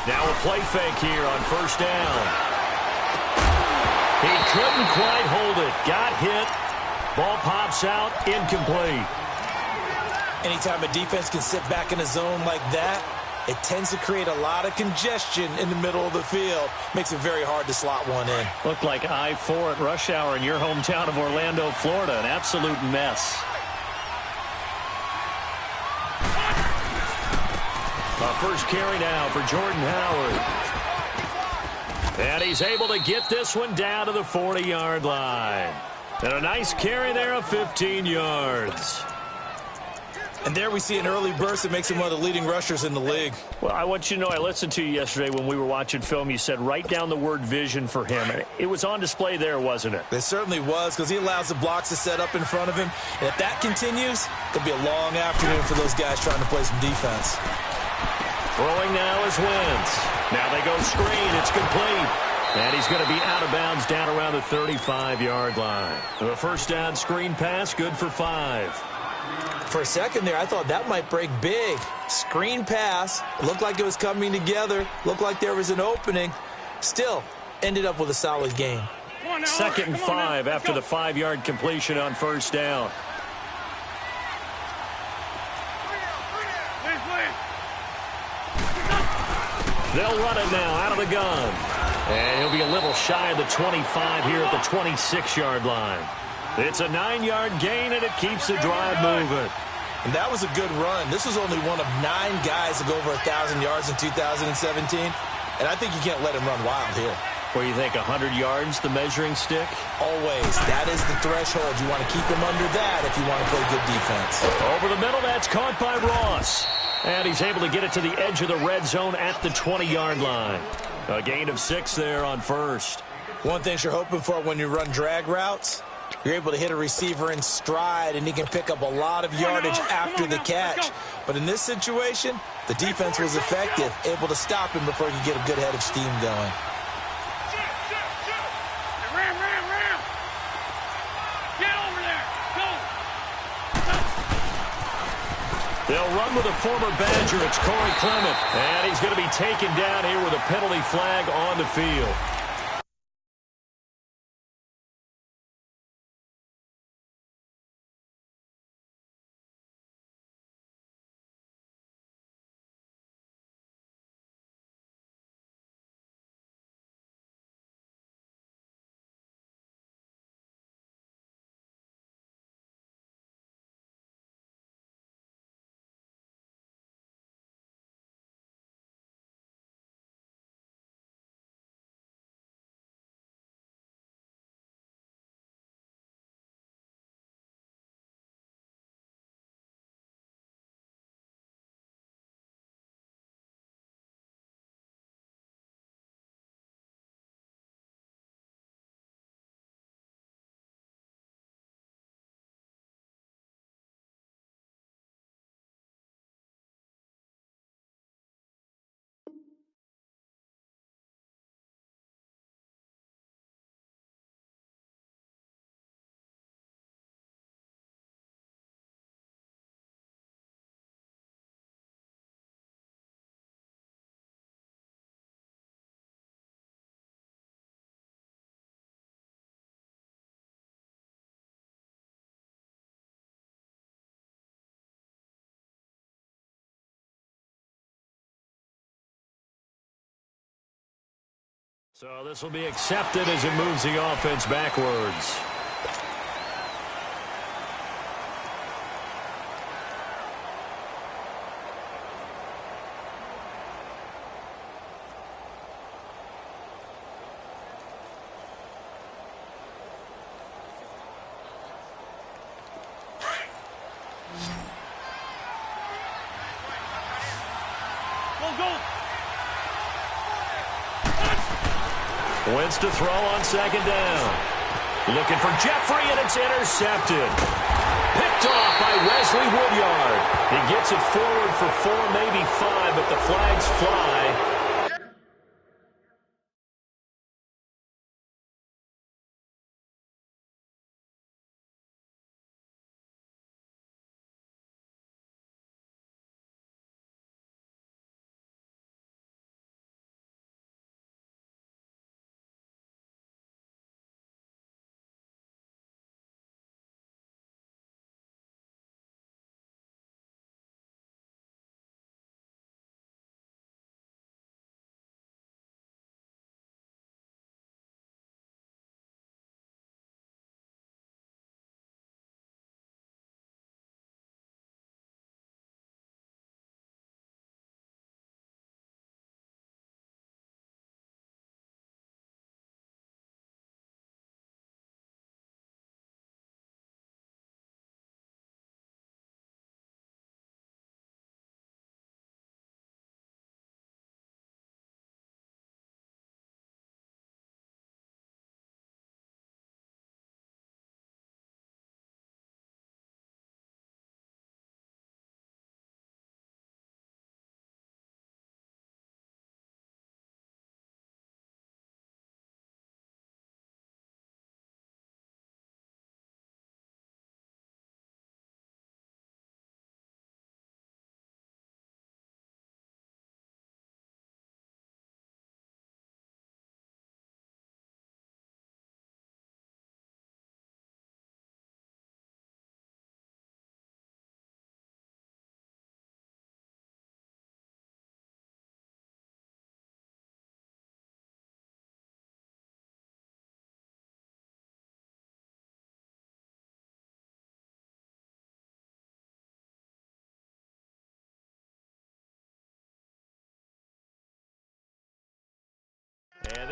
Now a play fake here on first down. He couldn't quite hold it. Got hit. Ball pops out. Incomplete. Anytime a defense can sit back in a zone like that, it tends to create a lot of congestion in the middle of the field. Makes it very hard to slot one in. Looked like I-4 at rush hour in your hometown of Orlando, Florida. An absolute mess. First carry now for Jordan Howard. And he's able to get this one down to the 40-yard line. And a nice carry there of 15 yards. And there we see an early burst that makes him one of the leading rushers in the league. Well, I want you to know, I listened to you yesterday when we were watching film. You said write down the word vision for him. It was on display there, wasn't it? It certainly was, because he allows the blocks to set up in front of him. And if that continues, it'll be a long afternoon for those guys trying to play some defense. Throwing now is Wentz. Now they go screen. It's complete. And he's going to be out of bounds down around the 35-yard line. The first down screen pass, good for 5. For a second there, I thought that might break big. Screen pass. Looked like it was coming together. Looked like there was an opening. Still, ended up with a solid game. Second and 5 after the 5-yard completion on first down. They'll run it now out of the gun. And he'll be a little shy of the 25 here at the 26-yard line. It's a 9-yard gain, and it keeps the drive moving. And that was a good run. This was only one of 9 guys to go over 1,000 yards in 2017. And I think you can't let him run wild here. Where you think 100 yards, the measuring stick? Always. That is the threshold. You want to keep him under that if you want to play good defense. Over the middle, that's caught by Ross. And he's able to get it to the edge of the red zone at the 20-yard line. A gain of 6 there on first. One thing you're hoping for when you run drag routes, you're able to hit a receiver in stride, and he can pick up a lot of yardage after the catch. But in this situation, the defense was effective, able to stop him before he could get a good head of steam going. They'll run with a former Badger. It's Corey Clement. And he's going to be taken down here with a penalty flag on the field. So this will be accepted as it moves the offense backwards. Wentz to throw on second down. Looking for Jeffrey, and it's intercepted. Picked off by Wesley Woodyard. He gets it forward for 4, maybe 5, but the flags fly.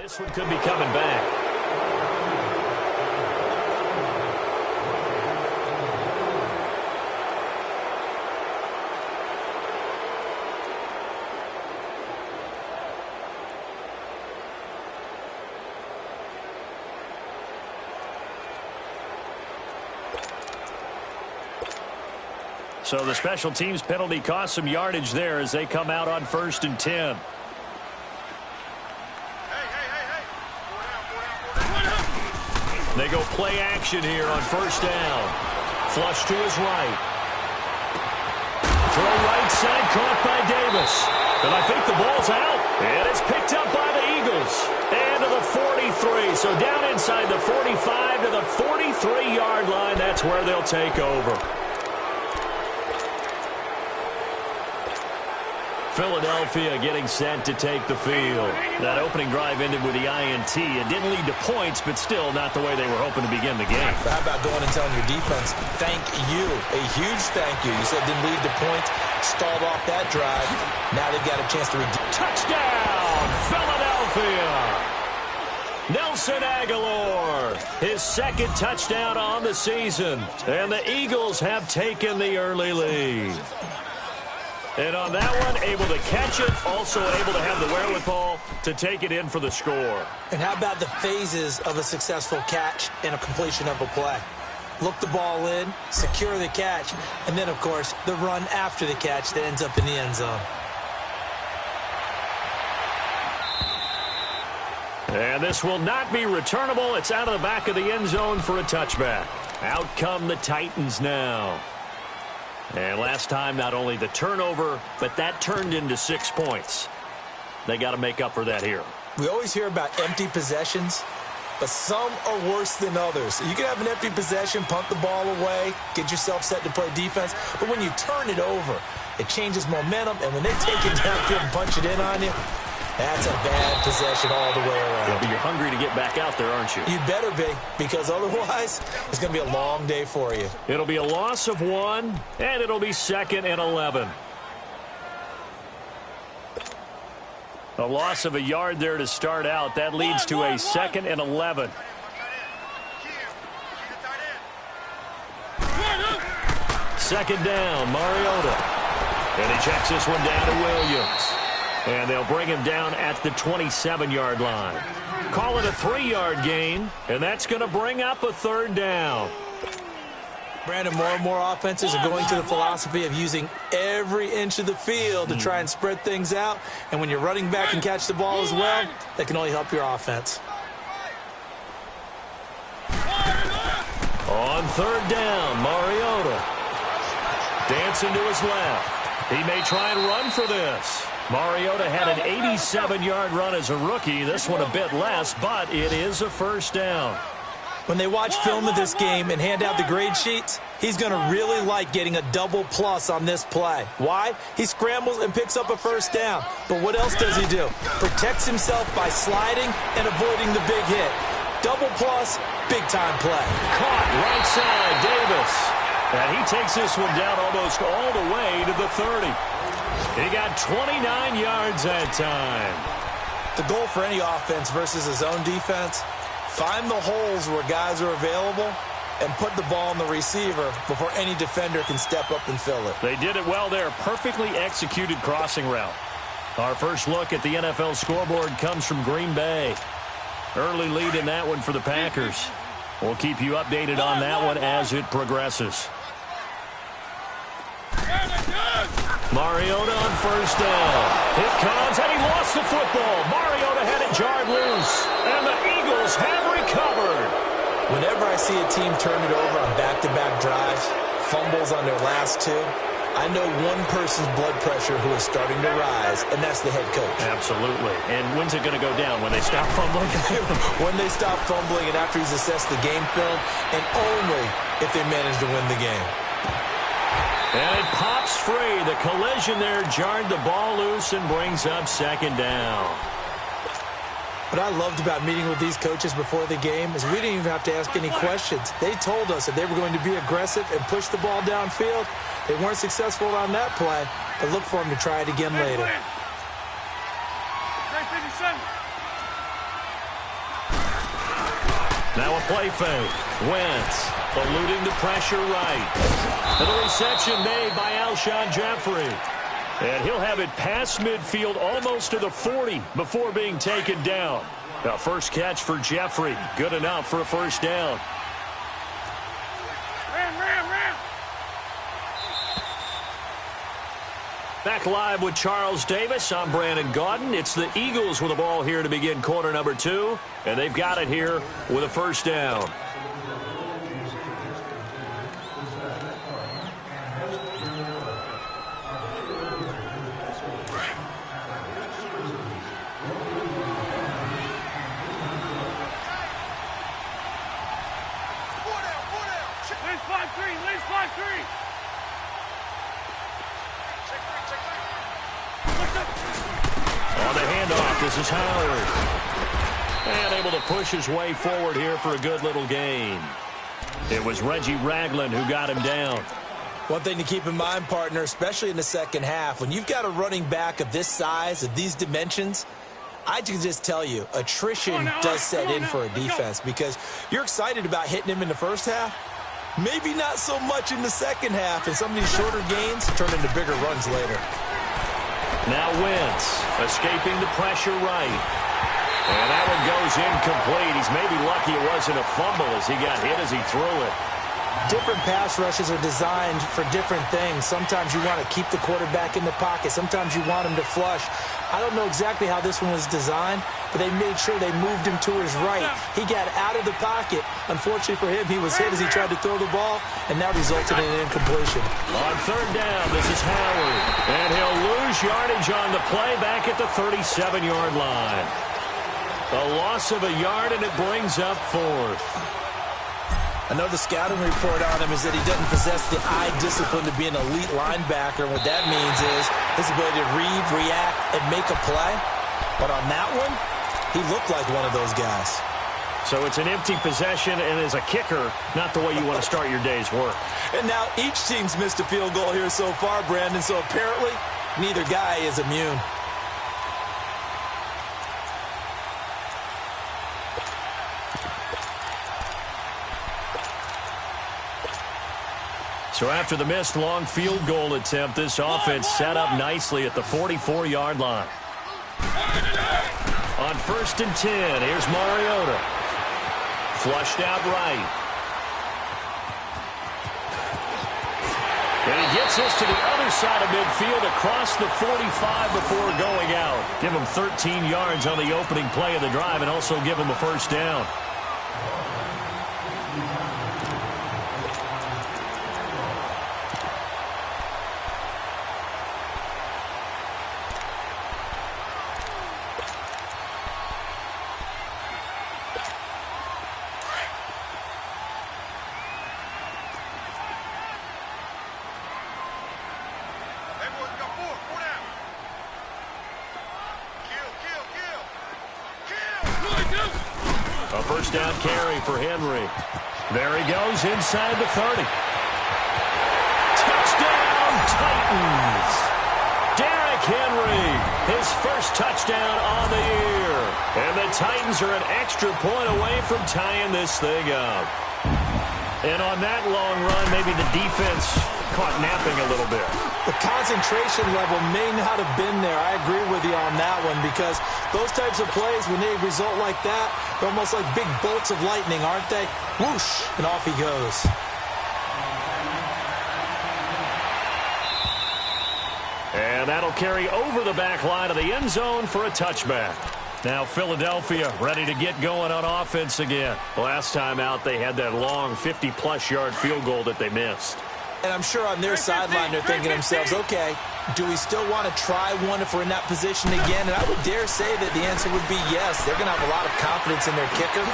This one could be coming back. So the special teams penalty cost some yardage there as they come out on 1st and 10. They go play action here on 1st down. Flush to his right. Throw right side, caught by Davis. And I think the ball's out. And it's picked up by the Eagles. And to the 43. So down inside the 45 to the 43-yard line. That's where they'll take over. Philadelphia getting set to take the field. That opening drive ended with the INT. It didn't lead to points, but still not the way they were hoping to begin the game. How about going and telling your defense, thank you, a huge thank you. You said it didn't lead to points, stalled off that drive. Now they've got a chance to redeem. Touchdown, Philadelphia! Nelson Aguilar, his 2nd touchdown on the season. And the Eagles have taken the early lead. And on that one, able to catch it, also able to have the wherewithal to take it in for the score. And how about the phases of a successful catch and a completion of a play? Look the ball in, secure the catch, and then, of course, the run after the catch that ends up in the end zone. And this will not be returnable. It's out of the back of the end zone for a touchback. Out come the Titans now. And last time, not only the turnover, but that turned into 6 points. They got to make up for that here. We always hear about empty possessions, but some are worse than others. You can have an empty possession, punt the ball away, get yourself set to play defense, but when you turn it over, it changes momentum, and when they take it downfield and punch it in on you, that's a bad possession all the way around. Yeah, but you're hungry to get back out there, aren't you? You better be, because otherwise it's going to be a long day for you. It'll be a loss of 1, and it'll be 2nd and 11. A loss of a yard there to start out. That leads to a 2nd and 11. Second down, Mariota. And he checks this one down to Williams. And they'll bring him down at the 27-yard line. Call it a 3-yard gain, and that's going to bring up a 3rd down. Brandon, more and more offenses are going to the philosophy of using every inch of the field to try and spread things out. And when you're running back and catch the ball as well, that can only help your offense. On 3rd down, Mariota. Dancing to his left. He may try and run for this. Mariota had an 87-yard run as a rookie. This one a bit less, but it is a 1st down. When they watch film of this game and hand out the grade sheets, he's going to really like getting a double plus on this play. Why? He scrambles and picks up a 1st down. But what else does he do? Protects himself by sliding and avoiding the big hit. Double plus, big-time play. Caught right side, Davis. And he takes this one down almost all the way to the 30. He got 29 yards that time. The goal for any offense versus his own defense, find the holes where guys are available and put the ball on the receiver before any defender can step up and fill it. They did it well there. Perfectly executed crossing route. Our first look at the NFL scoreboard comes from Green Bay. Early lead in that one for the Packers. We'll keep you updated on that one as it progresses. Mariota on 1st down. It comes, and he lost the football. Mariota had it jarred loose, and the Eagles have recovered. Whenever I see a team turn it over on back-to-back drives, fumbles on their last 2, I know one person's blood pressure who is starting to rise, and that's the head coach. Absolutely. And when's it going to go down? When they stop fumbling? When they stop fumbling and after he's assessed the game film, and only if they manage to win the game. And it pops free. The collision there jarred the ball loose and brings up 2nd down. What I loved about meeting with these coaches before the game is we didn't even have to ask any questions. They told us that they were going to be aggressive and push the ball downfield. They weren't successful on that play, but look for them to try it again later. Now a play fake. Wentz eluding the pressure right. And a reception made by Alshon Jeffrey. And he'll have it past midfield almost to the 40 before being taken down. Now first catch for Jeffrey. Good enough for a first down. Back live with Charles Davis. I'm Brandon Gaudin. It's the Eagles with the ball here to begin quarter number 2. And they've got it here with a first down. On the handoff, this is Howard. And able to push his way forward here for a good little gain. It was Reggie Ragland who got him down. One thing to keep in mind, partner, especially in the second half, when you've got a running back of this size, of these dimensions, I can just tell you, attrition does set in for a defense because you're excited about hitting him in the first half. Maybe not so much in the second half, and some of these shorter gains turn into bigger runs later. Now Wentz escaping the pressure right. And that one goes incomplete. He's maybe lucky it wasn't a fumble as he got hit as he threw it. Different pass rushes are designed for different things. Sometimes you want to keep the quarterback in the pocket. Sometimes you want him to flush. I don't know exactly how this one was designed, but they made sure they moved him to his right. He got out of the pocket. Unfortunately for him, he was hit as he tried to throw the ball, and that resulted in an incompletion. On third down, this is Howard. And he'll lose yardage on the play back at the 37-yard line. A loss of a yard, and it brings up fourth. I know the scouting report on him is that he doesn't possess the eye discipline to be an elite linebacker. And what that means is his ability to read, react, and make a play. But on that one, he looked like one of those guys. So it's an empty possession, and as a kicker, not the way you want to start your day's work. And now each team's missed a field goal here so far, Brandon. So apparently, neither guy is immune. So after the missed long field goal attempt, this offense set up nicely at the 44-yard line. On 1st and 10, here's Mariota. Flushed out right. And he gets this to the other side of midfield across the 45 before going out. Give him 13 yards on the opening play of the drive and also give him a first down. A first down carry for Henry. There he goes inside the 30. Touchdown, Titans. Derrick Henry, his first touchdown on the year. And the Titans are an extra point away from tying this thing up. And on that long run, maybe the defense caught napping a little bit. The concentration level may not have been there. I agree with you on that one because those types of plays, when they result like that, they're almost like big bolts of lightning, aren't they? Whoosh, and off he goes. And that'll carry over the back line of the end zone for a touchback. Now Philadelphia ready to get going on offense again. Last time out, they had that long 50-plus yard field goal that they missed. And I'm sure on their sideline they're thinking to themselves, okay, do we still want to try one if we're in that position again? And I would dare say that the answer would be yes. They're going to have a lot of confidence in their kicker.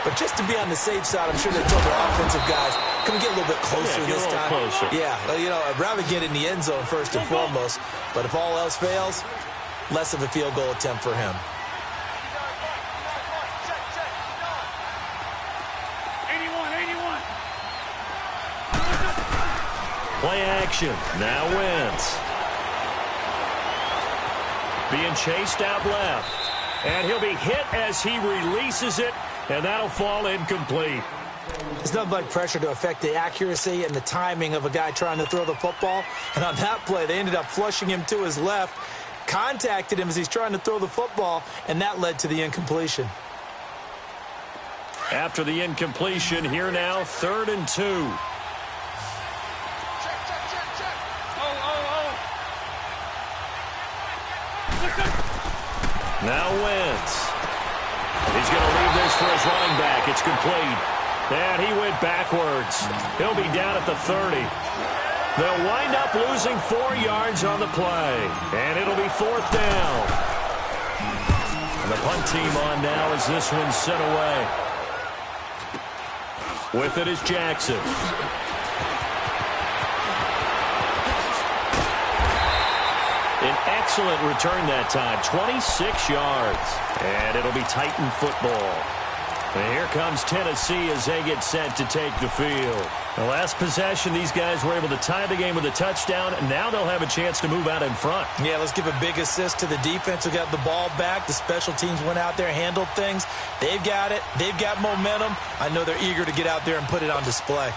But just to be on the safe side, I'm sure they told their offensive guys, can we get a little bit closer this time? Closer. Yeah, you know, I'd rather get in the end zone first and foremost. But if all else fails, less of a field goal attempt for him. Play action. Now Wentz. Being chased out left. And he'll be hit as he releases it and that'll fall incomplete. It's nothing like pressure to affect the accuracy and the timing of a guy trying to throw the football. And on that play, they ended up flushing him to his left, contacted him as he's trying to throw the football, and that led to the incompletion. After the incompletion, here now, 3rd and 2. Now Wentz. He's going to leave this for his running back. It's complete. And he went backwards. He'll be down at the 30. They'll wind up losing 4 yards on the play. And it'll be 4th down. And the punt team on now as this one's sent away. With it is Jackson. An excellent return that time, 26 yards. And it'll be Titan football. And here comes Tennessee as they get set to take the field. The last possession, these guys were able to tie the game with a touchdown, and now they'll have a chance to move out in front. Yeah, let's give a big assist to the defense who got the ball back. The special teams went out there, handled things. They've got it. They've got momentum. I know they're eager to get out there and put it on display.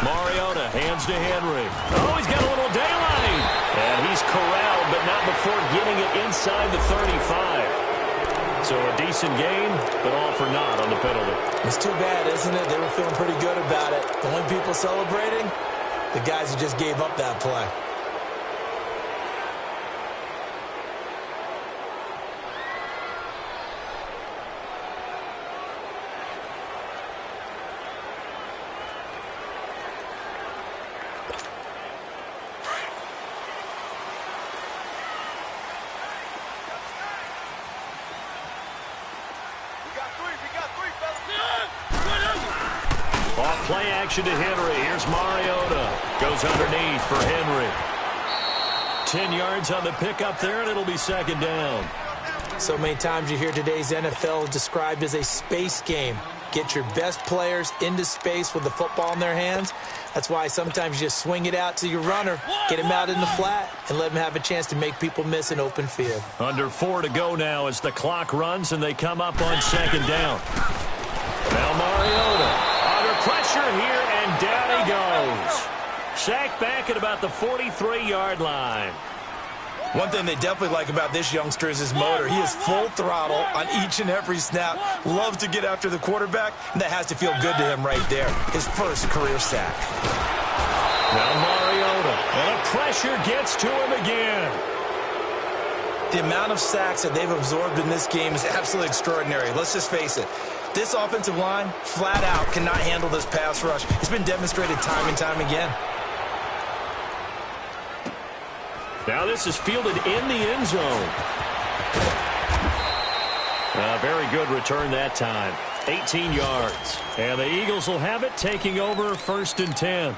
Mariota hands to Henry. Oh, he's got a little daylight. And he's corralled, but not before getting it inside the 35. So a decent game, but all for naught on the penalty. It's too bad, isn't it? They were feeling pretty good about it. The only people celebrating, the guys who just gave up that play. Off play action to Henry. Here's Mariota. Goes underneath for Henry. 10 yards on the pickup there, and it'll be 2nd down. So many times you hear today's NFL described as a space game. Get your best players into space with the football in their hands. That's why sometimes you just swing it out to your runner, get him out in the flat, and let him have a chance to make people miss an open field. Under 4 to go now as the clock runs, and they come up on 2nd down. Now Mariota. Pressure here, and down he goes. Sacked back at about the 43-yard line. One thing they definitely like about this youngster is his motor. He is full throttle on each and every snap. Loves to get after the quarterback, and that has to feel good to him right there. His first career sack. Now Mariota, and the pressure gets to him again. The amount of sacks that they've absorbed in this game is absolutely extraordinary. Let's just face it. This offensive line, flat out, cannot handle this pass rush. It's been demonstrated time and time again. Now this is fielded in the end zone. A very good return that time. 18 yards. And the Eagles will have it, taking over 1st and 10.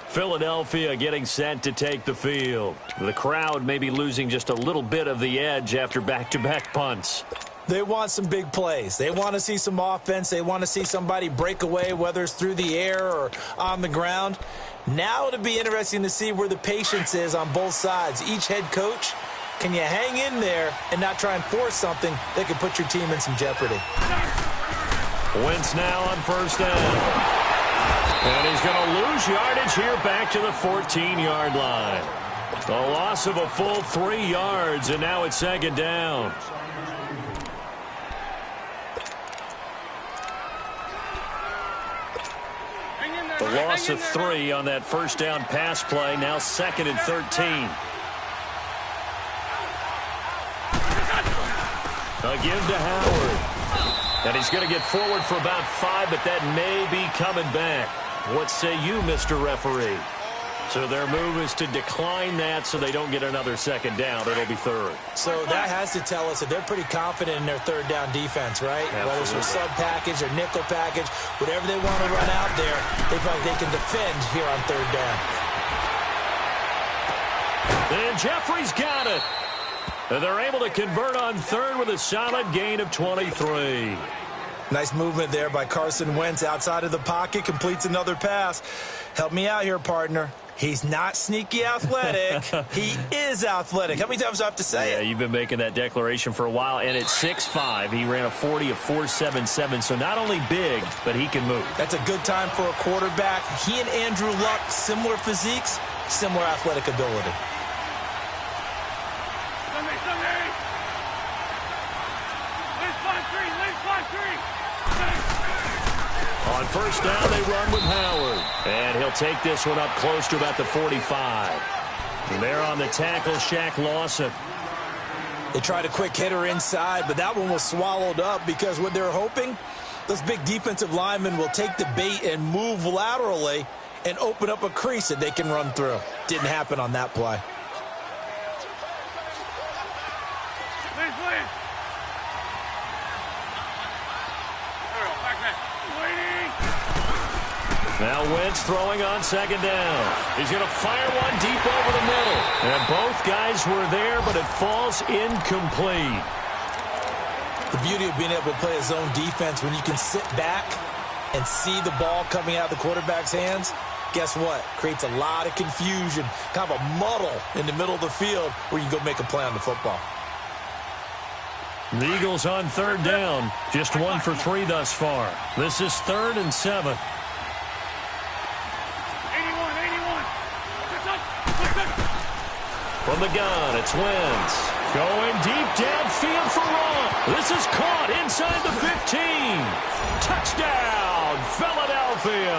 Philadelphia getting set to take the field. The crowd may be losing just a little bit of the edge after back-to-back punts. They want some big plays. They want to see some offense. They want to see somebody break away, whether it's through the air or on the ground. Now it'll be interesting to see where the patience is on both sides. Each head coach, can you hang in there and not try and force something that could put your team in some jeopardy? Wentz now on 1st down. And he's going to lose yardage here back to the 14-yard line. A loss of a full 3 yards, and now it's 2nd down. The loss of 3 on that 1st down pass play. Now 2nd and 13. A give to Howard. And he's going to get forward for about 5, but that may be coming back. What say you, Mr. Referee? So their move is to decline that so they don't get another 2nd down. It'll be 3rd. So that has to tell us that they're pretty confident in their 3rd down defense, right? Absolutely. Whether it's a sub package or nickel package, whatever they want to run out there, they feel like they can defend here on 3rd down. And Jeffrey's got it. And they're able to convert on 3rd with a solid gain of 23. Nice movement there by Carson Wentz outside of the pocket, completes another pass. Help me out here, partner. He's not sneaky athletic. He is athletic. How many times do I have to say it? Yeah, you've been making that declaration for a while. And at 6'5", he ran a 40 of 4.77. So not only big, but he can move. That's a good time for a quarterback. He and Andrew Luck, similar physiques, similar athletic ability. On first down, they run with Howard. And he'll take this one up close to about the 45. And there on the tackle, Shaq Lawson. They tried a quick hitter inside, but that one was swallowed up because what they're hoping, those big defensive linemen will take the bait and move laterally and open up a crease that they can run through. Didn't happen on that play. Now Wentz throwing on second down. He's going to fire one deep over the middle. And both guys were there, but it falls incomplete. The beauty of being able to play a zone defense when you can sit back and see the ball coming out of the quarterback's hands, guess what? Creates a lot of confusion, kind of a muddle in the middle of the field where you can go make a play on the football. The Eagles on third down. Just 1 for 3 thus far. This is 3rd and 7. From the gun, it's Wentz. Going deep downfield for Ron. This is caught inside the 15. Touchdown, Philadelphia.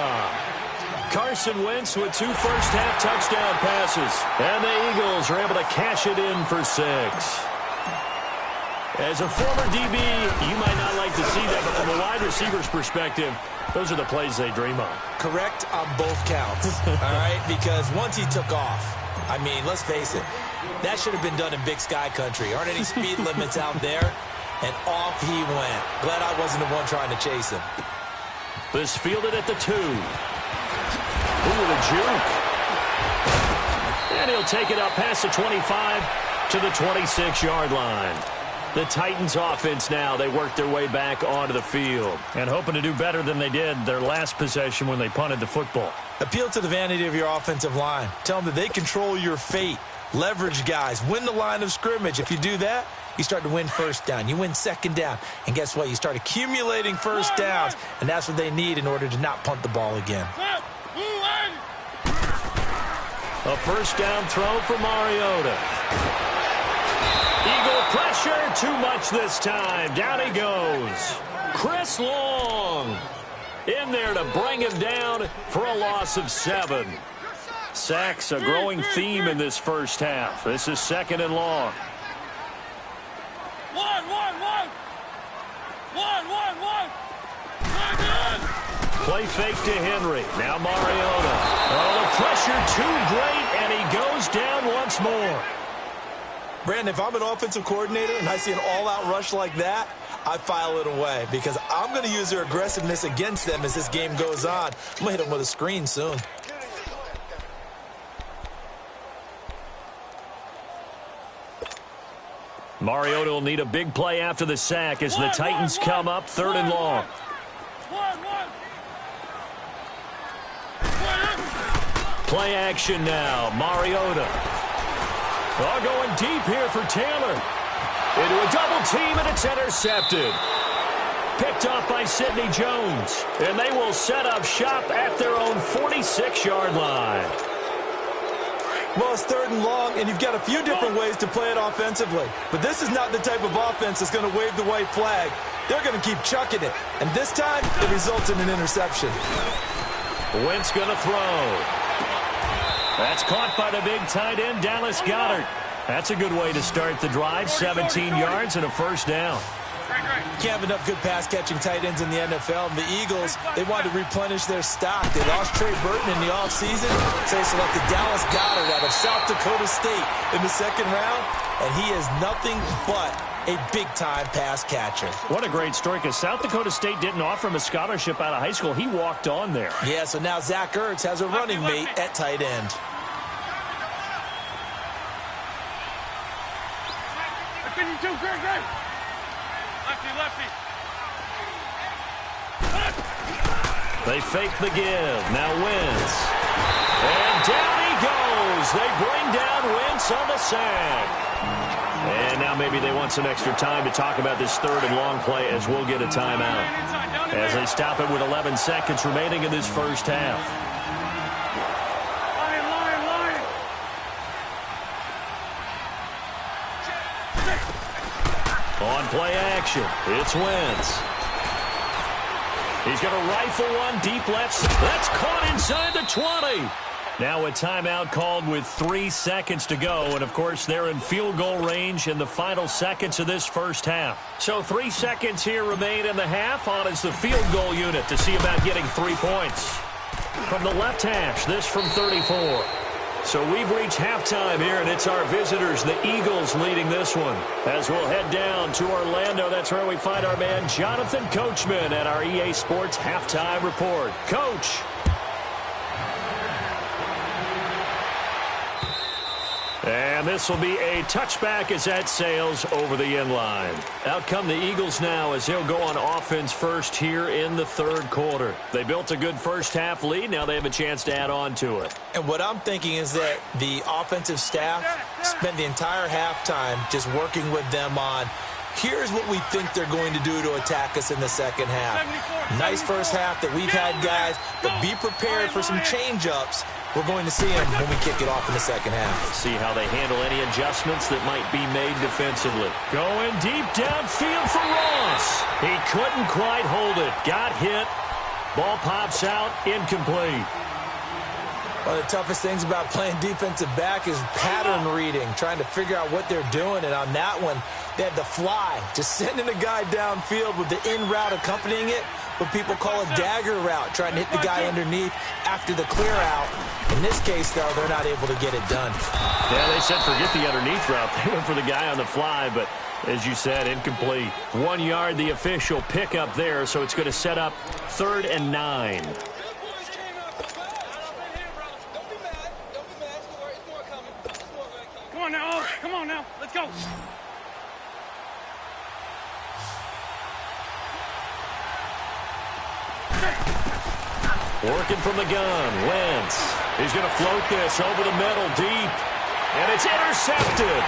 Carson Wentz with 2 first-half touchdown passes. And the Eagles are able to cash it in for 6. As a former DB, you might not like to see that, but from a wide receiver's perspective, those are the plays they dream of. Correct on both counts, all right? Because once he took off, I mean, let's face it, that should have been done in Big Sky Country. Aren't any speed limits out there? And off he went. Glad I wasn't the one trying to chase him. This fielded at the 2. Ooh, the juke. And he'll take it up past the 25 to the 26-yard line. The Titans offense now, they work their way back onto the field. And hoping to do better than they did their last possession when they punted the football. Appeal to the vanity of your offensive line. Tell them that they control your fate. Leverage guys. Win the line of scrimmage. If you do that, you start to win first down. You win second down. And guess what? You start accumulating first downs. And that's what they need in order to not punt the ball again. A first down throw for Mariota. Eagle pressure, too much this time. Down he goes. Chris Long in there to bring him down for a loss of 7. Sacks, a growing theme in this first half. This is 2nd and long. Play fake to Henry. Now Mariota. Oh, the pressure too great, and he goes down once more. Brandon, if I'm an offensive coordinator and I see an all-out rush like that, I file it away because I'm going to use their aggressiveness against them as this game goes on. I'm going to hit them with a screen soon. Mariota will need a big play after the sack as the Titans come up 3rd and long. Play action now. Mariota. Oh, going deep here for Taylor. Into a double team, and it's intercepted. Picked off by Sidney Jones. And they will set up shop at their own 46-yard line. Well, it's 3rd and long, and you've got a few different ways to play it offensively. But this is not the type of offense that's going to wave the white flag. They're going to keep chucking it. And this time, it results in an interception. Wentz going to throw. That's caught by the big tight end, Dallas Goedert. That's a good way to start the drive. 17 yards and a first down. Can't have enough good pass-catching tight ends in the NFL. And the Eagles, they wanted to replenish their stock. They lost Trey Burton in the offseason, so they selected Dallas Goedert out of South Dakota State in the 2nd round, and he is nothing but a big-time pass catcher. What a great story, because South Dakota State didn't offer him a scholarship out of high school. He walked on there. Yeah, so now Zach Ertz has a running mate at tight end. Lefty. They fake the give. Now Wentz. And down he goes. They bring down Wentz on the sack. And now maybe they want some extra time to talk about this third and long play as we'll get a timeout. As they stop it with 11 seconds remaining in this first half. On play action, it's Wentz. He's going to rifle one deep left. That's caught inside the 20. Now a timeout called with 3 seconds to go. And, of course, they're in field goal range in the final seconds of this first half. So 3 seconds here remain in the half. On is the field goal unit to see about getting 3 points. From the left hash, this from 34. So we've reached halftime here, and it's our visitors, the Eagles, leading this one. As we'll head down to Orlando, that's where we find our man Jonathan Coachman at our EA Sports Halftime Report. Coach. And this will be a touchback as that sails over the end line. Out come the Eagles now as they'll go on offense first here in the third quarter. They built a good first half lead. Now they have a chance to add on to it. And what I'm thinking is that the offensive staff spent the entire halftime just working with them on, here's what we think they're going to do to attack us in the second half. Nice first half that we've had, guys, but be prepared for some change-ups. We're going to see them when we kick it off in the second half. Let's see how they handle any adjustments that might be made defensively. Going deep downfield for Ross. He couldn't quite hold it. Got hit. Ball pops out. Incomplete. One of the toughest things about playing defensive back is pattern reading, trying to figure out what they're doing. And on that one, they had the fly, just sending the guy downfield with the in route accompanying it, what people call a dagger route, trying to hit the guy underneath after the clear out. In this case, though, they're not able to get it done. Yeah, they said forget the underneath route. They went for the guy on the fly, but as you said, incomplete. 1 yard, the official pickup there, so it's going to set up 3rd and 9. Come on now, let's go. Working from the gun, Wentz. He's going to float this over the middle deep, and it's intercepted.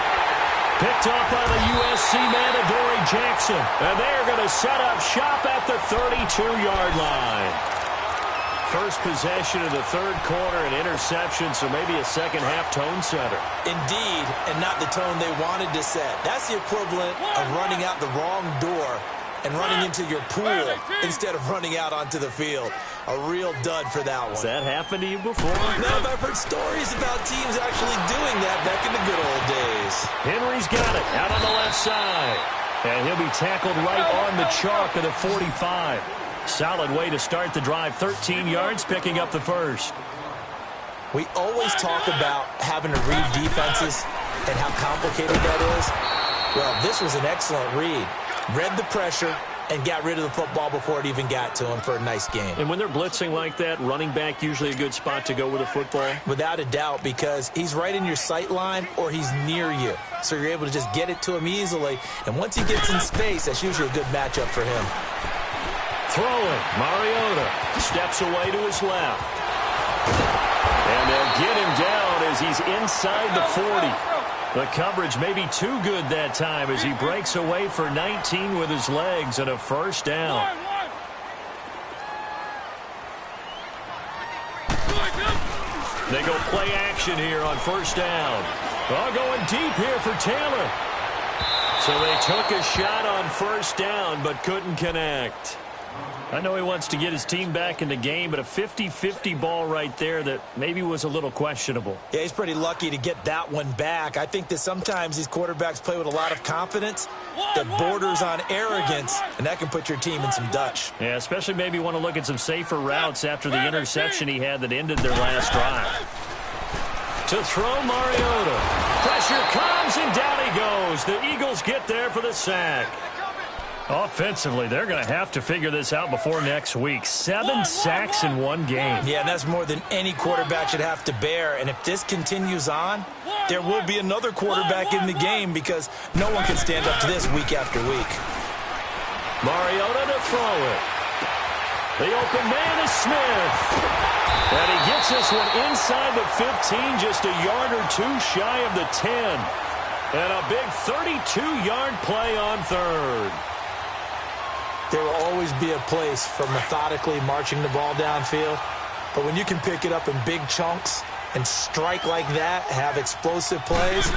Picked off by the USC man, Adoree Jackson, and they're going to set up shop at the 32-yard line. First possession of the third quarter, an interception, so maybe a second-half tone setter. Indeed, and not the tone they wanted to set. That's the equivalent of running out the wrong door and running into your pool instead of running out onto the field. A real dud for that one. Has that happened to you before? No, but I've heard stories about teams actually doing that back in the good old days. Henry's got it out on the left side. And he'll be tackled right on the chalk of the 45. Solid way to start the drive. 13 yards, picking up the first. We always talk about having to read defenses and how complicated that is. Well, this was an excellent read. Read the pressure and got rid of the football before it even got to him for a nice game. And when they're blitzing like that, running back usually a good spot to go with a football? Without a doubt, because he's right in your sight line or he's near you. So you're able to just get it to him easily. And once he gets in space, that's usually a good matchup for him. Throwing, Mariota steps away to his left. And they'll get him down as he's inside the 40. The coverage may be too good that time as he breaks away for 19 with his legs and a first down. They go play action here on first down. Oh, going deep here for Taylor. So they took a shot on first down but couldn't connect. I know he wants to get his team back in the game, but a 50-50 ball right there that maybe was a little questionable. Yeah, he's pretty lucky to get that one back. I think that sometimes these quarterbacks play with a lot of confidence that borders on arrogance, and that can put your team in some Dutch. Yeah, especially maybe want to look at some safer routes after the interception he had that ended their last drive. To throw, Mariota. Pressure comes, and down he goes. The Eagles get there for the sack. Offensively, they're going to have to figure this out before next week. 7 sacks in one game. Yeah, and that's more than any quarterback should have to bear. And if this continues on, there will be another quarterback in the game because no one can stand up to this week after week. Mariota to throw it. The open man is Smith. And he gets this one inside the 15, just a yard or two shy of the 10. And a big 32-yard play on third. There will always be a place for methodically marching the ball downfield. But when you can pick it up in big chunks and strike like that, have explosive plays,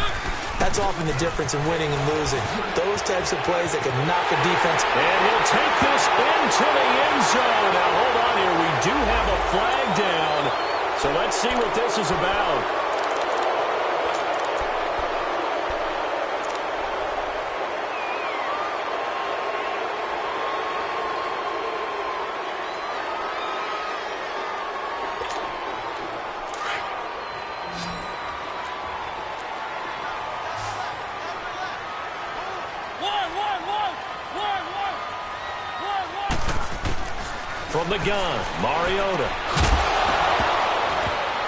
that's often the difference in winning and losing. Those types of plays that can knock a defense. And he'll take this into the end zone. Now, hold on here. We do have a flag down. So let's see what this is about. From the gun, Mariota.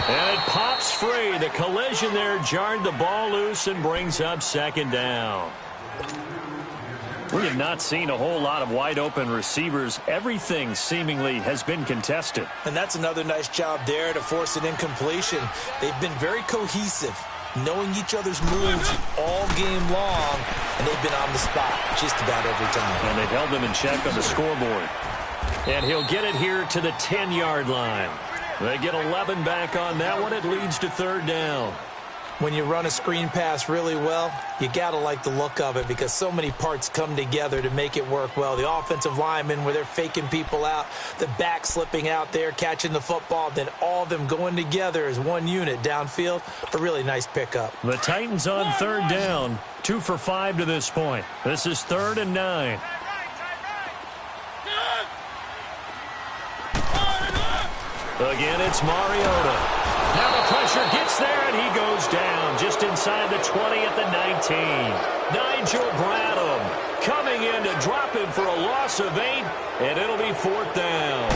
And it pops free. The collision there jarred the ball loose and brings up second down. We have not seen a whole lot of wide-open receivers. Everything seemingly has been contested. And that's another nice job there to force an incompletion. They've been very cohesive, knowing each other's moves all game long, and they've been on the spot just about every time. And they've held them in check on the scoreboard. And he'll get it here to the 10-yard line. They get 11 back on that one. It leads to third down. When you run a screen pass really well, you got to like the look of it because so many parts come together to make it work well. The offensive linemen, where they're faking people out, the back slipping out there, catching the football, then all of them going together as one unit downfield. A really nice pickup. The Titans on third down, 2 for 5 to this point. This is 3rd and 9. Again, it's Mariota. Now the pressure gets there, and he goes down just inside the 20 at the 19. Nigel Bradham coming in to drop him for a loss of 8, and it'll be 4th down.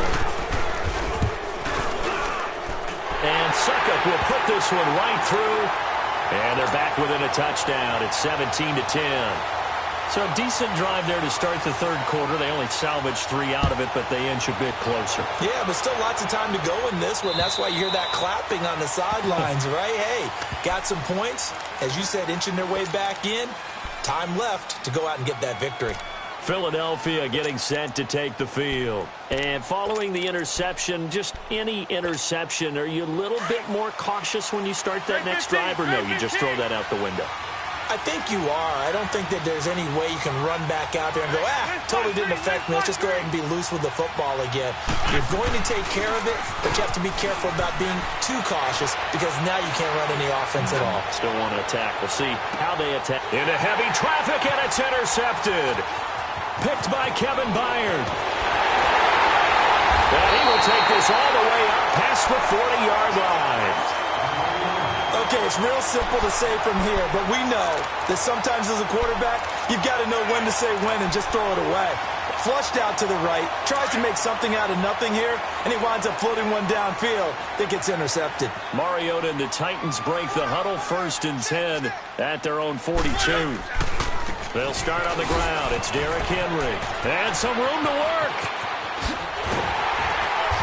And Suckup will put this one right through, and they're back within a touchdown. It's 17-10. So a decent drive there to start the third quarter. They only salvaged 3 out of it, but they inch a bit closer. Yeah, but still lots of time to go in this one. That's why you hear that clapping on the sidelines, right? Hey, got some points. As you said, inching their way back in. Time left to go out and get that victory. Philadelphia getting set to take the field. And following the interception, just any interception, are you a little bit more cautious when you start that next drive, or no, you just throw that out the window? I think you are. I don't think that there's any way you can run back out there and go, totally didn't affect me. Let's just go ahead and be loose with the football again. You're going to take care of it, but you have to be careful about being too cautious because now you can't run any offense at all. Still want to attack. We'll see how they attack. Into heavy traffic, and it's intercepted. Picked by Kevin Byard. And he will take this all the way up past the 40-yard line. Okay, it's real simple to say from here, but we know that sometimes as a quarterback, you've got to know when to say when and just throw it away. Flushed out to the right, tries to make something out of nothing here, and he winds up floating one downfield that gets intercepted. Mariota and the Titans break the huddle, 1st and 10 at their own 42. They'll start on the ground. It's Derrick Henry. And some room to work.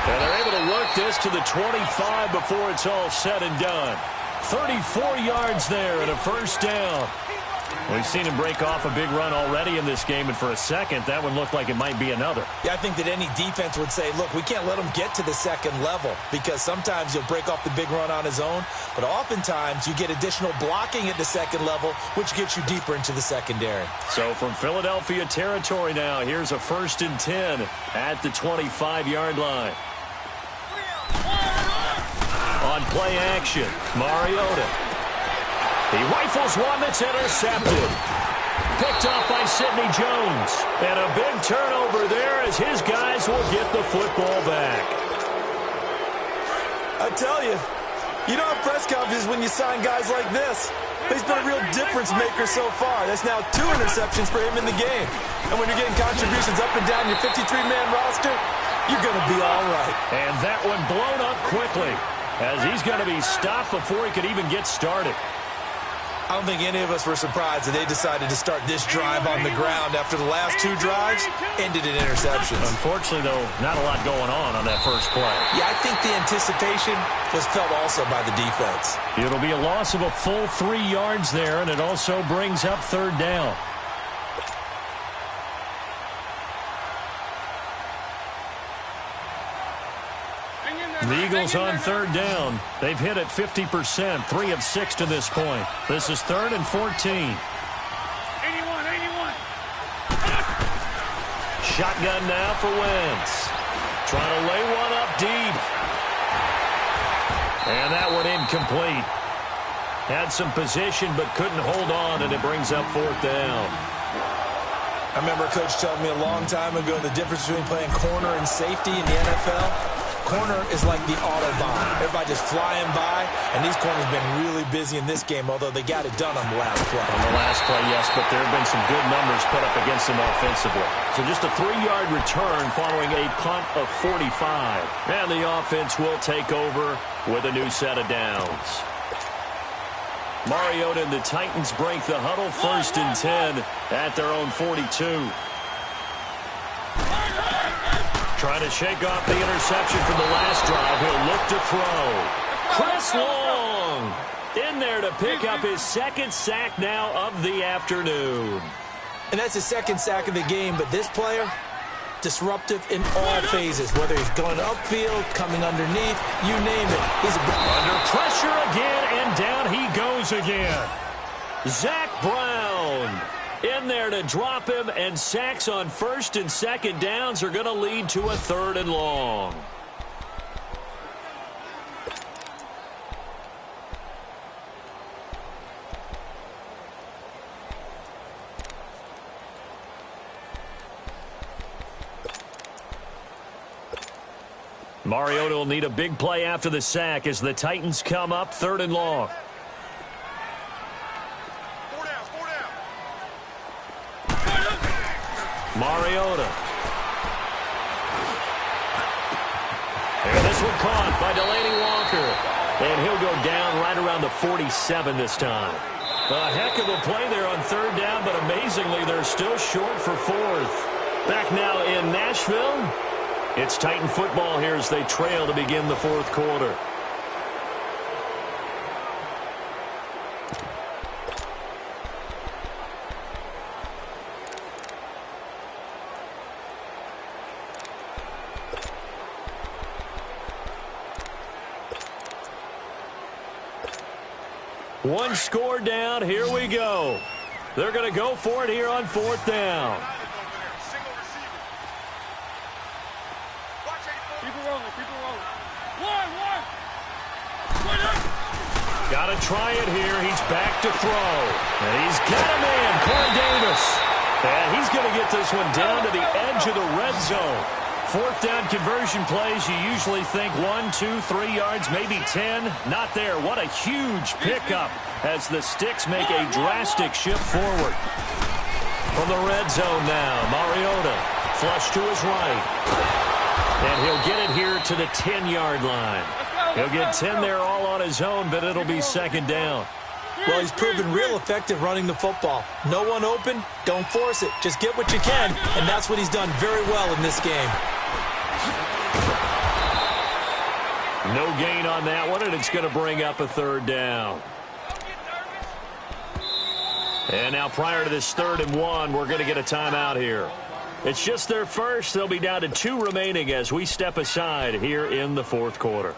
And they're able to work this to the 25 before it's all said and done. 34 yards there and a 1st down. We've seen him break off a big run already in this game, and for a second, that one looked like it might be another. Yeah, I think that any defense would say, look, we can't let him get to the second level because sometimes he'll break off the big run on his own, but oftentimes you get additional blocking at the second level, which gets you deeper into the secondary. So from Philadelphia territory now, here's a 1st and 10 at the 25-yard line. On play action, Mariota. He rifles one that's intercepted. Picked off by Sidney Jones. And a big turnover there as his guys will get the football back. I tell you, you don't have press conferences when you sign guys like this. He's been a real difference maker so far. That's now 2 interceptions for him in the game. And when you're getting contributions up and down your 53-man roster, you're going to be all right. And that one blown up quickly as he's going to be stopped before he could even get started. I don't think any of us were surprised that they decided to start this drive on the ground after the last two drives ended in interceptions. Unfortunately, though, not a lot going on that first play. Yeah, I think the anticipation was felt also by the defense. It'll be a loss of a full 3 yards there, and it also brings up third down. The Eagles on third down. They've hit it 50%, 3 of 6 to this point. This is 3rd and 14. 81. Shotgun now for Wentz. Trying to lay one up deep. And that one incomplete. Had some position but couldn't hold on, and it brings up 4th down. I remember a coach telling me a long time ago the difference between playing corner and safety in the NFL. Corner is like the Autobahn. Everybody just flying by, and these corners have been really busy in this game, although they got it done on the last play. On the last play, yes, but there have been some good numbers put up against them offensively. So just a 3-yard return following a punt of 45. And the offense will take over with a new set of downs. Mariota and the Titans break the huddle, 1st and 10 at their own 42. Trying to shake off the interception from the last drive. He'll look to throw. Chris Long in there to pick up his 2nd sack now of the afternoon. And that's his 2nd sack of the game, but this player, disruptive in all phases, whether he's going upfield, coming underneath, you name it. He's under pressure again, and down he goes again. Zach Brown in there to drop him, and sacks on 1st and 2nd downs are going to lead to a 3rd and long. Mariota will need a big play after the sack as the Titans come up 3rd and long. Mariota. And this one caught by Delaney Walker. And he'll go down right around the 47 this time. A heck of a play there on 3rd down, but amazingly, they're still short for 4th. Back now in Nashville. It's Titan football here as they trail to begin the 4th quarter. One score down. Here we go. They're going to go for it here on 4th down. Got to try it here. He's back to throw. And he's got a man, Corey Davis. And he's going to get this one down to the edge of the red zone. 4th down conversion plays, you usually think 1, 2, 3 yards, maybe 10. Not there. What a huge pickup as the Sticks make a drastic shift forward. From the red zone now, Mariota flush to his right. And he'll get it here to the 10-yard line. He'll get 10 there all on his own, but it'll be 2nd down. Well, he's proven real effective running the football. No one open, don't force it. Just get what you can, and that's what he's done very well in this game. No gain on that one, and it's going to bring up a 3rd down. And now prior to this 3rd and 1, we're going to get a timeout here. It's just their first. They'll be down to 2 remaining as we step aside here in the 4th quarter.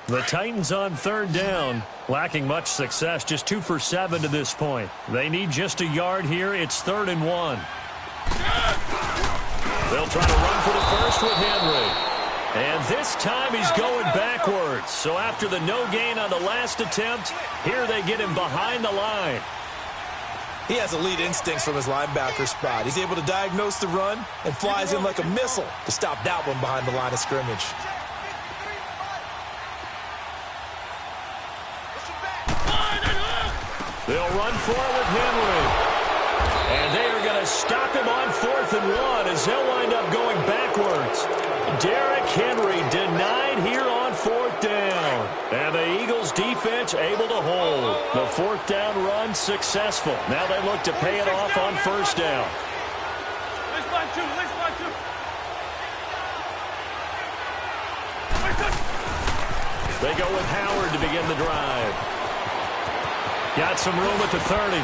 The Titans on 3rd down, lacking much success, just 2 for 7 to this point. They need just a yard here. It's 3rd and 1. They'll try to run for the first with Henry. And this time he's going backwards. So after the no gain on the last attempt, here they get him behind the line. He has elite instincts from his linebacker spot. He's able to diagnose the run and flies in like a missile to stop that one behind the line of scrimmage. They'll run for it with Henry. And they are going to stop him on 4th and 1 as they'll wind up going backwards. Derrick Henry denied here on 4th down. And the Eagles defense able to hold. The 4th down run successful. Now they look to pay it off on 1st down. They go with Howard to begin the drive. Got some room at the 30.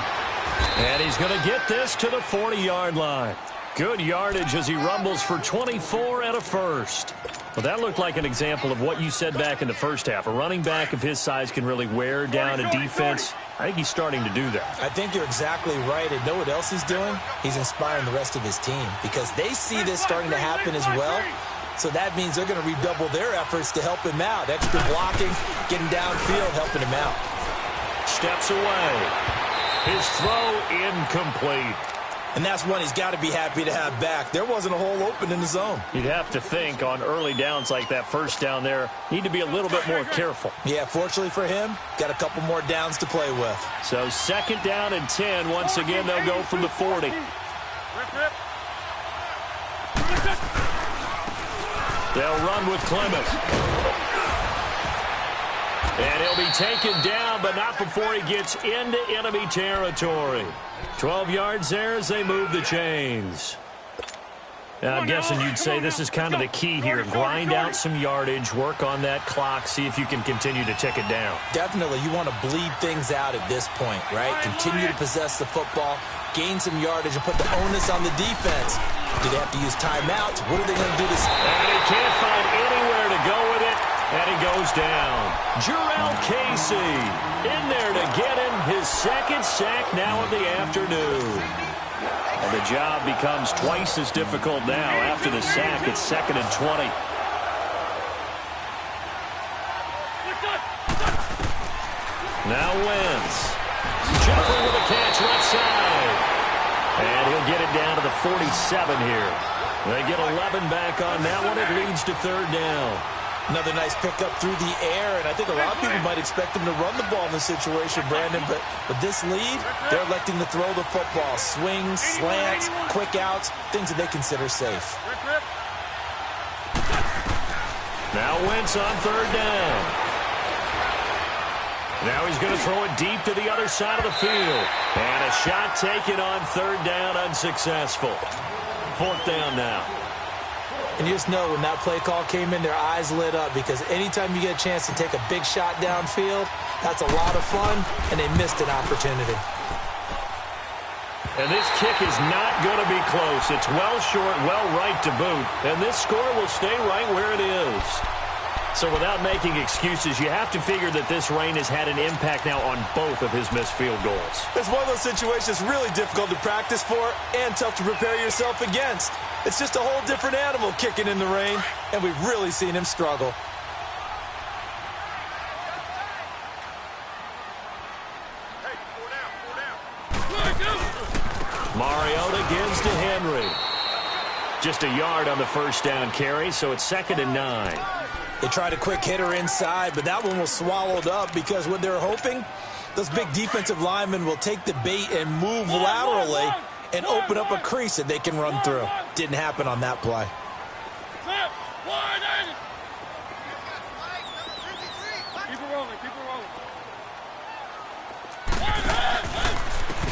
And he's going to get this to the 40-yard line. Good yardage as he rumbles for 24 and a first. Well, that looked like an example of what you said back in the first half. A running back of his size can really wear down a defense. I think he's starting to do that. I think you're exactly right. And know what else he's doing? He's inspiring the rest of his team because they see this starting to happen as well. So that means they're going to redouble their efforts to help him out. Extra blocking, getting downfield, helping him out. Steps away. His throw incomplete. And that's one he's got to be happy to have back. There wasn't a hole open in the zone. You'd have to think on early downs like that first down there, need to be a little bit more careful. Yeah, fortunately for him, got a couple more downs to play with. So 2nd down and 10. Once again, they'll go from the 40. They'll run with Clemens. And he'll be taken down, but not before he gets into enemy territory. 12 yards there as they move the chains. Now, I'm guessing you'd say this is kind of the key here. Grind out some yardage, work on that clock, see if you can continue to tick it down. Definitely, you want to bleed things out at this point, right? Continue to possess the football, gain some yardage, and put the onus on the defense. Do they have to use timeouts? What are they going to do this? And he can't find anywhere to go with it, and he goes down. Jarrell Casey in there to get him his 2nd sack now of the afternoon. And the job becomes twice as difficult now. After the sack, it's 2nd and 20. Now Wentz. Jeffrey with a catch left side. And he'll get it down to the 47 here. They get 11 back on that one. It leads to 3rd down. Another nice pickup through the air, and I think a lot of people might expect him to run the ball in this situation, Brandon, but with this lead, they're electing to throw the football. Swings, slants, quick outs, things that they consider safe. Now Wentz on 3rd down. Now he's going to throw it deep to the other side of the field. And a shot taken on 3rd down, unsuccessful. 4th down now. And you just know when that play call came in, their eyes lit up because anytime you get a chance to take a big shot downfield, that's a lot of fun, and they missed an opportunity. And this kick is not going to be close. It's well short, well right to boot, and this score will stay right where it is. So without making excuses, you have to figure that this rain has had an impact now on both of his missed field goals. It's one of those situations really difficult to practice for and tough to prepare yourself against. It's just a whole different animal kicking in the rain, and we've really seen him struggle. Mariota gives to Henry. Just a yard on the 1st down carry, so it's 2nd and 9. They tried a quick hitter inside, but that one was swallowed up because what they're hoping, those big defensive linemen will take the bait and move laterally and open up a crease that they can run through. Didn't happen on that play.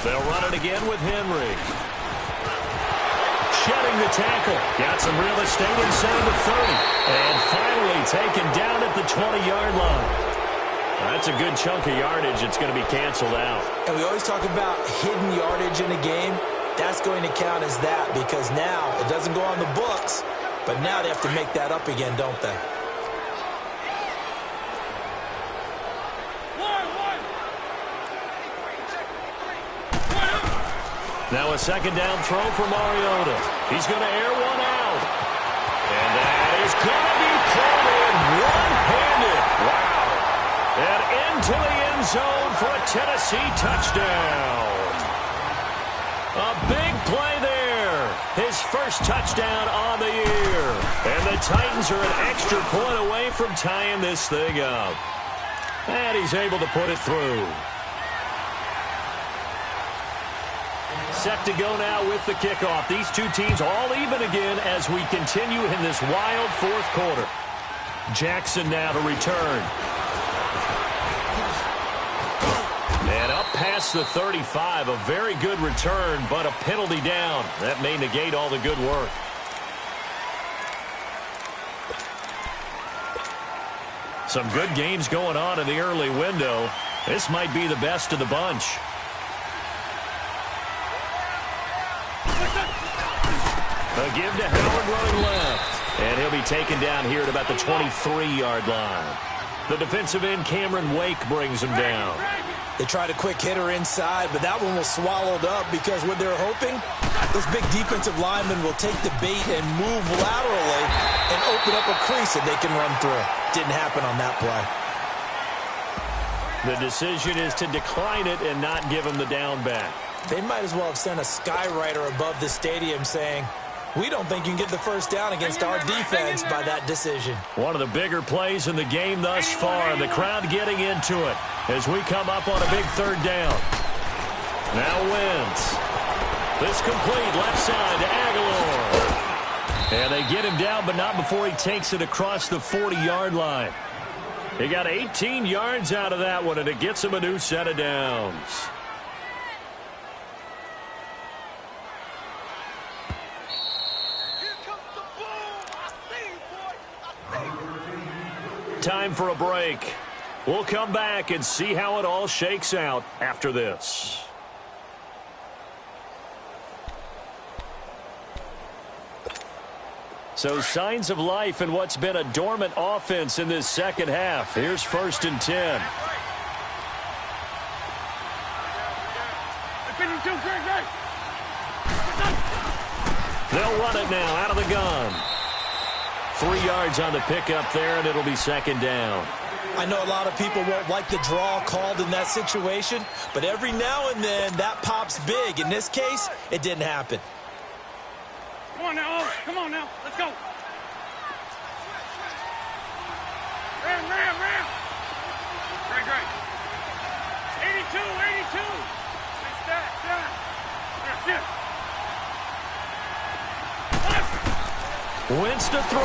They'll run it again with Henry. Shedding the tackle. Got some real estate inside the 30. And finally taken down at the 20-yard line. That's a good chunk of yardage. It's going to be canceled out. And we always talk about hidden yardage in a game. That's going to count as that because now it doesn't go on the books, but now they have to make that up again, don't they? Now a 2nd down throw for Mariota. He's going to air one out. And that is going to be pulled in one-handed. Wow. And into the end zone for a Tennessee touchdown. A big play there. His first touchdown on the year. And the Titans are an extra point away from tying this thing up. And he's able to put it through. set to go now with the kickoff. These two teams all even again as we continue in this wild fourth quarter. Jackson now to return. And up past the 35, a very good return, but a penalty down. That may negate all the good work. Some good games going on in the early window. This might be the best of the bunch. A give to Howard running left. And he'll be taken down here at about the 23-yard line. The defensive end, Cameron Wake, brings him down. They tried a quick hitter inside, but that one was swallowed up because what they're hoping, this big defensive lineman will take the bait and move laterally and open up a crease that they can run through. Didn't happen on that play. The decision is to decline it and not give him the down back. They might as well have sent a skywriter above the stadium saying, we don't think you can get the first down against our defense by that decision. One of the bigger plays in the game thus far. The crowd getting into it as we come up on a big third down. Now Wentz. This complete left side to Aguilar. And they get him down, but not before he takes it across the 40-yard line. He got 18 yards out of that one, and it gets him a new set of downs. Time for a break. We'll come back and see how it all shakes out after this. So signs of life in what's been a dormant offense in this second half. Here's 1st and 10. They'll run it now out of the gun. 3 yards on the pickup there, and it'll be 2nd down. I know a lot of people won't like the draw called in that situation, but every now and then that pops big. In this case, it didn't happen. Come on now, come on now, let's go. Ram. Great. 82. That's it. Wentz to throw.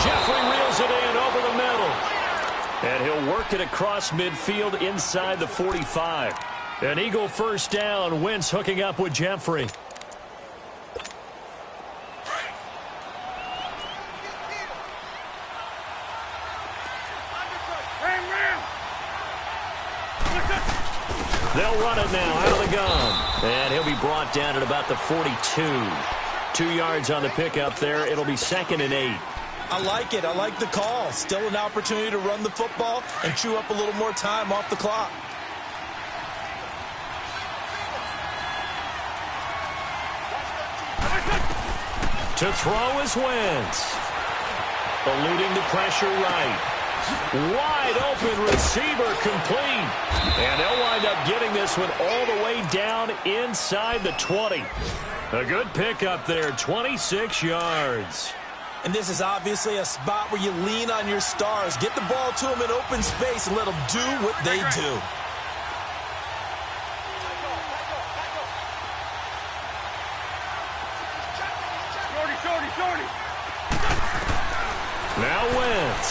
Jeffrey reels it in over the middle. And he'll work it across midfield inside the 45. An Eagle first down. Wentz hooking up with Jeffrey. They'll run it now out of the gun. And he'll be brought down at about the 42. 2 yards on the pickup there. It'll be 2nd and 8. I like it. I like the call. Still an opportunity to run the football and chew up a little more time off the clock. To throw is Wentz. Eluding the pressure right. Wide open receiver complete. And they'll wind up getting this one all the way down inside the 20. A good pickup there, 26 yards. And this is obviously a spot where you lean on your stars. Get the ball to them in open space and let them do what they do. Shorty. Now Wentz.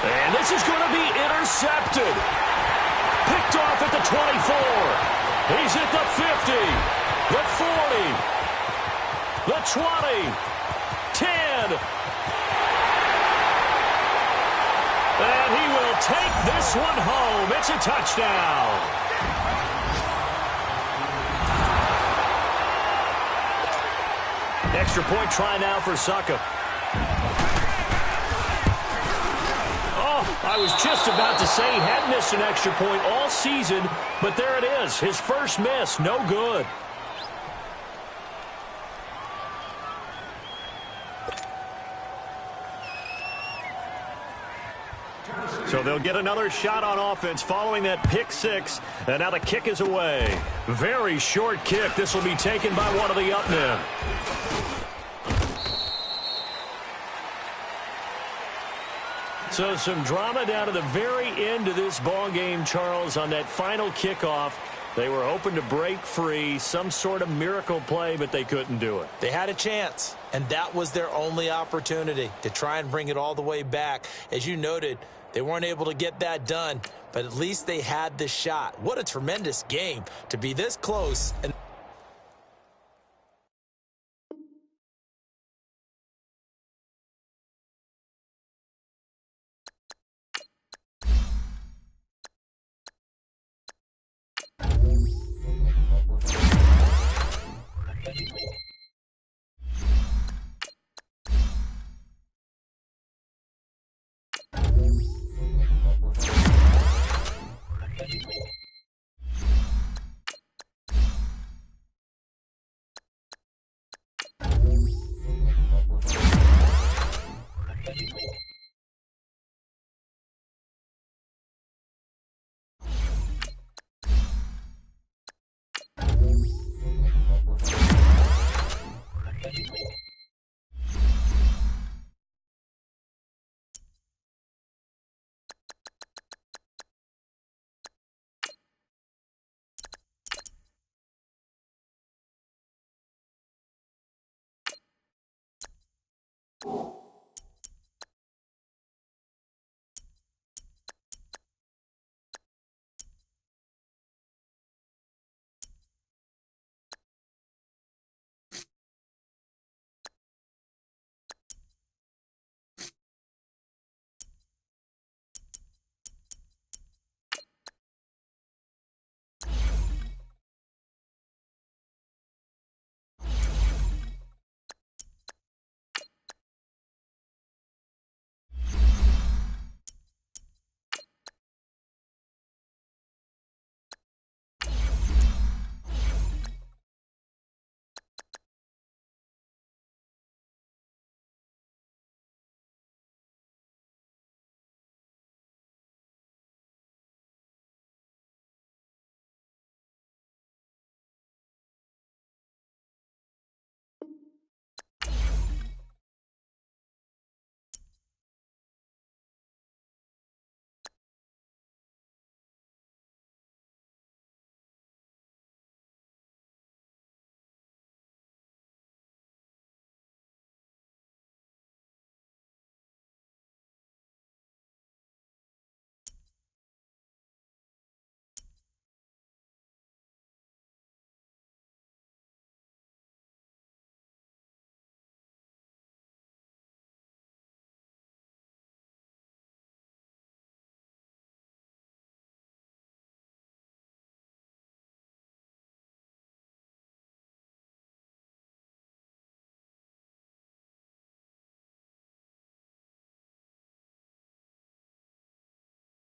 And this is going to be intercepted. Picked off at the 24. He's at the 50, the 40, the 20, 10. And he will take this one home. It's a touchdown. Extra point try now for Suckup. I was just about to say he hadn't missed an extra point all season, but there it is. His first miss, no good. So they'll get another shot on offense following that pick six, and now the kick is away. Very short kick. This will be taken by one of the up men. So some drama down to the very end of this ball game, Charles, on that final kickoff. They were hoping to break free, some sort of miracle play, but they couldn't do it. They had a chance, and that was their only opportunity to try and bring it all the way back. As you noted, they weren't able to get that done, but at least they had the shot. What a tremendous game to be this close. And